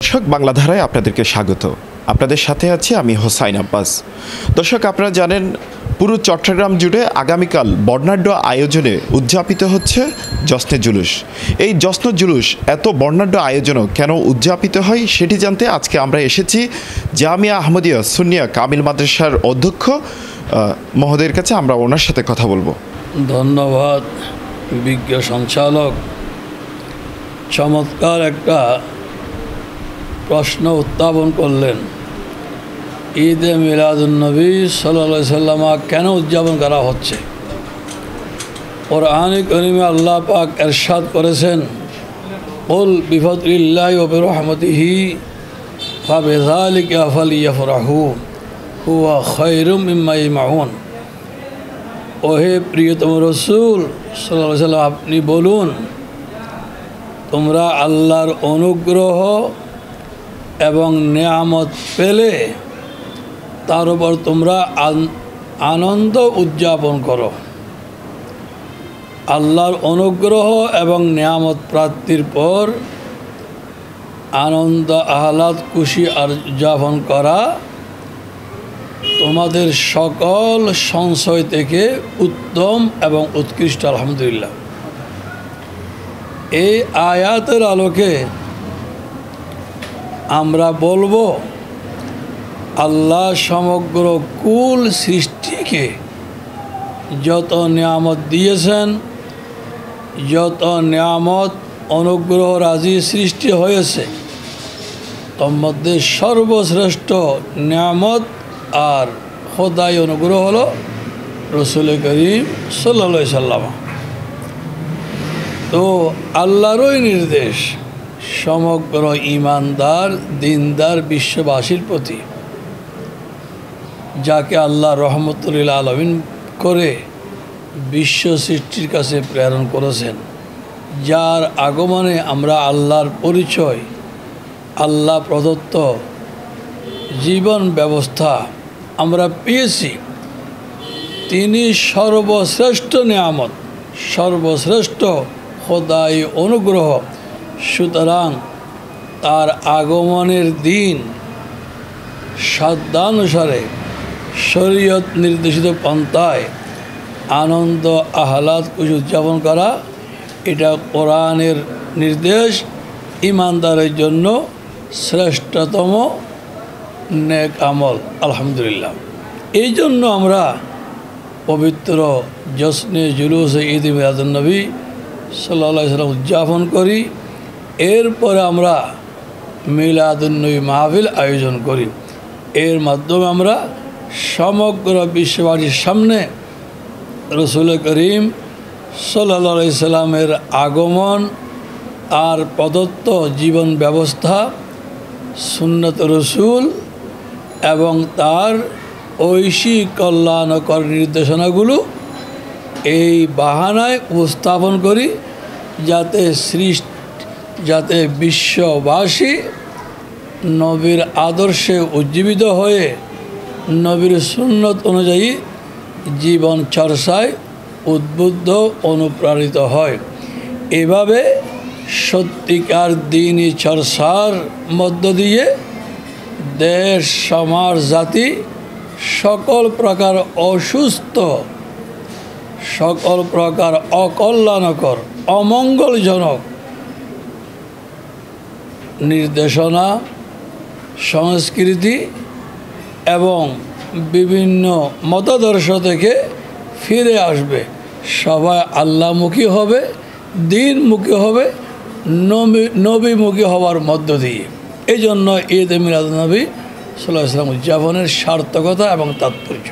দর্শক বাংলাধারায় আপনাদেরকে স্বাগত। আপনাদের সাথে আছি আমি হোসাইন আব্বাস। দর্শক আপনারা জানেন পুরো চট্টগ্রাম জুড়ে আগামীকাল বর্ণাঢ্য আয়োজনে উদযাপিত হচ্ছে জশ্নে জুলুস। এই জশ্ন জুলুস এত বর্ণাঢ্য আয়োজনও কেন উদযাপিত হয় সেটি জানতে আজকে আমরা এসেছি জামিয়া আহমদিয়া সুন্নিয়া কামিল মাদ্রাসার অধ্যক্ষ মহোদয়ের কাছে। আমরা ওনার সাথে কথা বলবো। ধন্যবাদ বিজ্ঞ সঞ্চালক, চমৎকার একটা প্রশ্ন উত্থাপন করলেন। ঈদে মিলাদুন্নবী সাল্লাল্লাহু আলাইহি সাল্লাম কেন উদযাপন করা হচ্ছে? কোরআনে কারিমে আল্লাহ পাক ইরশাদ করেছেন, কুল বিফদলিল্লাহি ওয়া বিরহমাতিহি ফাবিযালিকা ফালইফরাহু হুয়া খায়রুম মিম্মা ইয়াজমাউন। ওহে প্রিয়তম রাসূল সাল্লাল্লাহু আলাইহি সাল্লাম, আপনি বলুন, তোমরা আল্লাহর অনুগ্রহ এবং নেয়ামত পেলে তার উপর তোমরা আনন্দ উদযাপন করো। আল্লাহর অনুগ্রহ এবং নেয়ামত প্রাপ্তির পর আনন্দ আহ্লাদ খুশি আর উদযাপন করা তোমাদের সকল সংশয় থেকে উত্তম এবং উৎকৃষ্ট। আলহামদুলিল্লাহ। এই আয়াতের আলোকে আমরা বলবো, আল্লাহ সমগ্র কুল সৃষ্টিকে যত নিয়ামত দিয়েছেন, যত নিয়ামত অনুগ্রহ রাজি সৃষ্টি হয়েছে, তোর মধ্যে সর্বশ্রেষ্ঠ নিয়ামত আর খোদাই অনুগ্রহ হলো রসুল করিম সাল্লাল্লাহু আলাইহি সাল্লাম। তো আল্লাহরই নির্দেশ সমগ্র ইমানদার দিনদার বিশ্ববাসীর প্রতি, যাকে আল্লাহ রহমতুল আলামিন করে বিশ্ব সৃষ্টির কাছে প্রেরণ করেছেন, যার আগমনে আমরা আল্লাহর পরিচয়, আল্লাহ প্রদত্ত জীবন ব্যবস্থা আমরা পেয়েছি। তিনি সর্বশ্রেষ্ঠ নিয়ামত, সর্বশ্রেষ্ঠ খোদাই অনুগ্রহ। সুতরাং তার আগমনের দিন সাধ্যানুসারে শরীয়ত নির্দেশিত পন্থায় আনন্দ আহ্লাদ উদযাপন করা, এটা কোরআনের নির্দেশ, ইমানদারের জন্য শ্রেষ্ঠতম নেক আমল। আলহামদুলিল্লাহ। এই জন্য আমরা পবিত্র জশ্নে জুলুস ঈদ মিলাদুন্নবী সাল্লাল্লাহু আলাইহি সাল্লাম উদযাপন করি। এরপরে আমরা মিলাদুন্নবী মাহফিল আয়োজন করি। এর মাধ্যমে আমরা সমগ্র বিশ্ববাসীর সামনে রসুল করিম সাল্লাল্লাহু আলাইহি সাল্লামের আগমন, আর প্রদত্ত জীবন ব্যবস্থা, সুন্নত রসুল এবং তার ঐশী কল্যাণকর নির্দেশনাগুলো এই বাহানায় উপস্থাপন করি, যাতে বিশ্ববাসী নবীর আদর্শে উজ্জীবিত হয়ে নবীর সুন্নত অনুযায়ী জীবন চর্চায় উদ্বুদ্ধ অনুপ্রাণিত হয়। এভাবে সত্যিকার দিনই চর্চার মধ্য দিয়ে দেশ, সমাজ, জাতি সকল প্রকার অসুস্থ, সকল প্রকার অকল্যাণকর, অমঙ্গলজনক নির্দেশনা, সংস্কৃতি এবং বিভিন্ন মতাদর্শ থেকে ফিরে আসবে। সবাই আল্লাহমুখী হবে, দিনমুখী হবে, নবীমুখী হওয়ার মধ্য দিয়ে। এই জন্য ঈদ মিলাদুন্নবী সাল্লাল্লাহু আলাইহি সাল্লাম উদযাপনের সার্থকতা এবং তাৎপর্য।